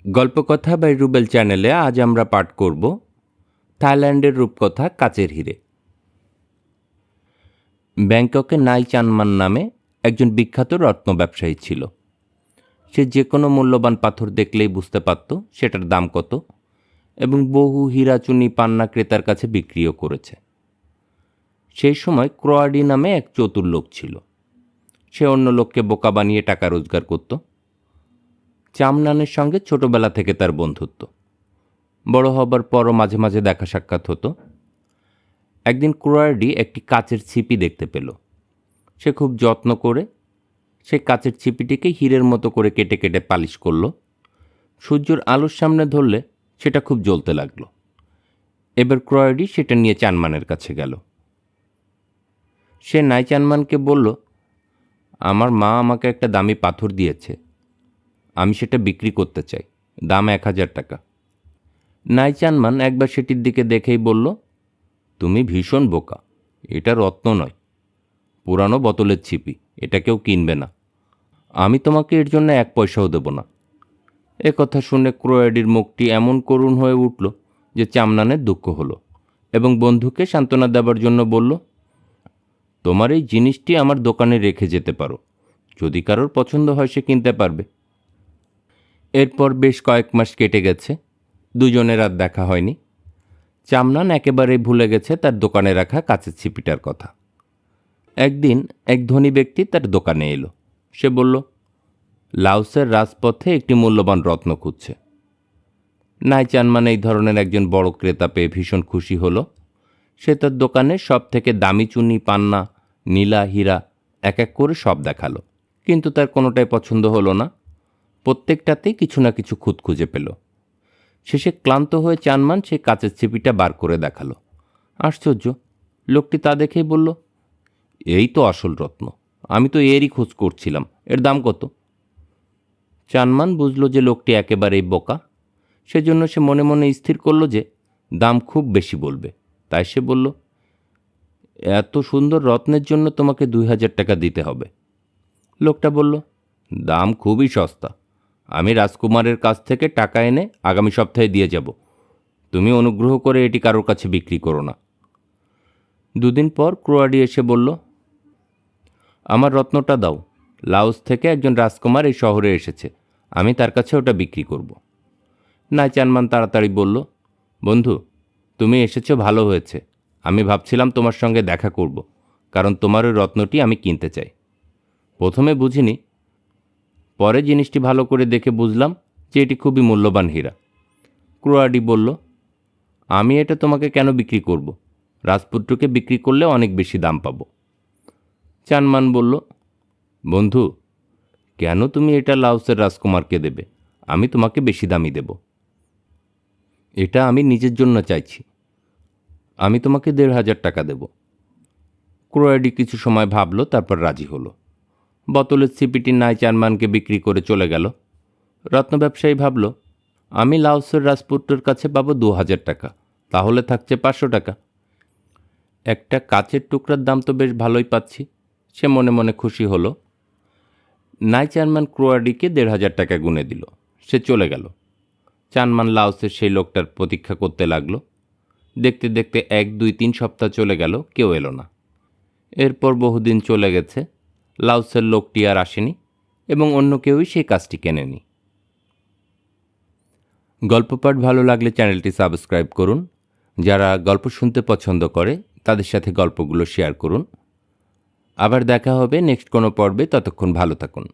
গল্পকথা by Rubel চ্যানেলে আজ আমরা পাঠ করব থাইল্যান্ডের রূপকথা কাচের হিরে। ব্যাংককে নাই চানমান নামে একজন বিখ্যাত রত্ন ব্যবসায়ী ছিল। সে যে কোনো মূল্যবান পাথর দেখলেই বুঝতে পারত সেটার দাম কত, এবং বহু হীরাচুনি পান্না ক্রেতার কাছে বিক্রিও করেছে। সেই সময় ক্রোয়াডি নামে এক চতুর লোক ছিল। সে অন্য লোককে বোকা বানিয়ে টাকা রোজগার করত। চামনানের সঙ্গে ছোটবেলা থেকে তার বন্ধুত্ব, বড় হবার পরও মাঝে মাঝে দেখা সাক্ষাৎ হতো। একদিন ক্রোয়াডি একটি কাচের ছিপি দেখতে পেল। সে খুব যত্ন করে সেই কাচের ছিপিটিকে হীরের মতো করে কেটে কেটে পালিশ করল। সূর্যের আলোর সামনে ধরলে সেটা খুব জ্বলতে লাগলো। এবার ক্রোয়াডি সেটা নিয়ে চানমানের কাছে গেল। সে নাই চানমানকে বলল, আমার মা আমাকে একটা দামি পাথর দিয়েছে, আমি সেটা বিক্রি করতে চাই, দাম 1000 টাকা। নাই চানমান একবার সেটির দিকে দেখেই বলল, তুমি ভীষণ বোকা, এটা রত্ন নয়, পুরানো বোতলের ছিপি, এটা কেউ কিনবে না, আমি তোমাকে এর জন্য 1 পয়সাও দেব না। এ কথা শুনে ক্রোয়াডির মুখটি এমন করুণ হয়ে উঠল যে চামনানের দুঃখ হলো, এবং বন্ধুকে সান্ত্বনা দেবার জন্য বলল, তোমার এই জিনিসটি আমার দোকানে রেখে যেতে পারো, যদি কারোর পছন্দ হয় সে কিনতে পারবে। এরপর বেশ কয়েক মাস কেটে গেছে, দুজনের আর দেখা হয়নি। চামনান একেবারেই ভুলে গেছে তার দোকানে রাখা কাচের ছিপিটার কথা। একদিন এক ধনী ব্যক্তি তার দোকানে এলো। সে বলল, লাওসের রাজপথে একটি মূল্যবান রত্ন খুঁজছে। নাই চানমান এই ধরনের একজন বড় ক্রেতা পেয়ে ভীষণ খুশি হলো। সে তার দোকানে সব থেকে দামি চুনি, পান্না, নীলা, হীরা এক এক করে সব দেখালো, কিন্তু তার কোনোটাই পছন্দ হলো না। প্রত্যেকটাতেই কিছু না কিছু খুঁত খুঁজে পেল। শেষে ক্লান্ত হয়ে চানমান সেই কাচের ছিপিটা বার করে দেখালো। আশ্চর্য, লোকটি তা দেখেই বলল, এই তো আসল রত্ন, আমি তো এরই খোঁজ করছিলাম, এর দাম কত? চানমান বুঝল যে লোকটি একেবারেই বোকা। সেজন্য সে মনে মনে স্থির করল যে দাম খুব বেশি বলবে। তাই সে বলল, এত সুন্দর রত্নের জন্য তোমাকে 2000 টাকা দিতে হবে। লোকটা বলল, দাম খুবই সস্তা, আমি রাজকুমারের কাছ থেকে টাকা এনে আগামী সপ্তাহে দিয়ে যাব, তুমি অনুগ্রহ করে এটি কারোর কাছে বিক্রি করো না। 2 দিন পর ক্রোয়াডি এসে বলল, আমার রত্নটা দাও, লাওস থেকে একজন রাজকুমার এই শহরে এসেছে, আমি তার কাছে ওটা বিক্রি করব। নাই চানমান তাড়াতাড়ি বলল, বন্ধু, তুমি এসেছো ভালো হয়েছে, আমি ভাবছিলাম তোমার সঙ্গে দেখা করব, কারণ তোমার ওই রত্নটি আমি কিনতে চাই। প্রথমে বুঝিনি, পরে জিনিসটি ভালো করে দেখে বুঝলাম যে এটি খুবই মূল্যবান হীরা। ক্রোয়াডি বলল, আমি এটা তোমাকে কেন বিক্রি করব? রাজপুত্রকে বিক্রি করলে অনেক বেশি দাম পাবো। চানমান বলল, বন্ধু, কেন তুমি এটা লাওসের রাজকুমারকে দেবে? আমি তোমাকে বেশি দামি দেব। এটা আমি নিজের জন্য চাইছি, আমি তোমাকে 1500 টাকা দেব। ক্রোয়াডি কিছু সময় ভাবল, তারপর রাজি হলো। বোতলের ছিপিটি নাই চানমানকে বিক্রি করে চলে গেল। রত্ন ব্যবসায়ী ভাবল, আমি লাওসের রাজপুত্রের কাছে পাবো 2000 টাকা, তাহলে থাকছে 500 টাকা। একটা কাচের টুকরার দাম তো বেশ ভালোই পাচ্ছি। সে মনে মনে খুশি হলো। নাই চানমান ক্রোয়াডিকে 1500 টাকা গুনে দিল। সে চলে গেল। চানমান লাওসের সেই লোকটার প্রতীক্ষা করতে লাগলো। দেখতে দেখতে 1, 2, 3 সপ্তাহ চলে গেল, কেউ এলো না। এরপর বহুদিন চলে গেছে, লাওসের লোকটি আর আসেনি, এবং অন্য কেউই সেই কাজটি কেনেনি। গল্প পাঠ ভালো লাগলে চ্যানেলটি সাবস্ক্রাইব করুন। যারা গল্প শুনতে পছন্দ করে তাদের সাথে গল্পগুলো শেয়ার করুন। আবার দেখা হবে নেক্সট কোনো পর্বে, ততক্ষণ ভালো থাকুন।